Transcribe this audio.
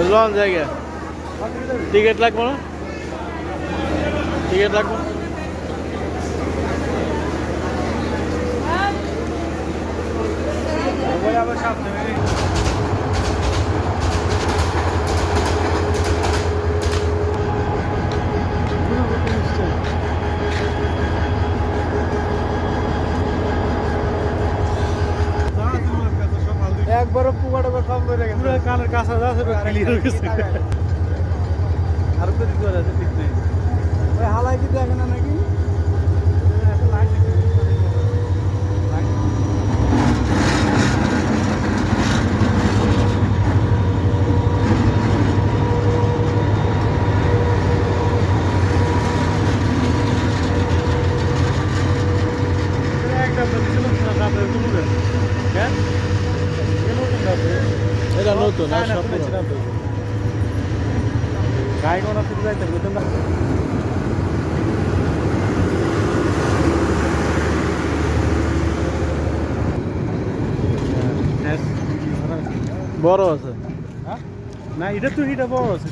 loan জায়গা ticket লাগবো না টিকিট লাগবো আবার সাবধানে একবারও পুকুরটা সব ধরে গেছে পুরো কানের কাছে যাচ্ছে ক্লিয়ার হয়ে গেছে আর তো দিতে আছে ঠিক নেই ওই হালাই কি দেখে না নাকি এটা নতুন আর সব গায়ে কোন ফিরে যাইতে বুঝতে না বড় আছে না এটা তো এটা বড় আছে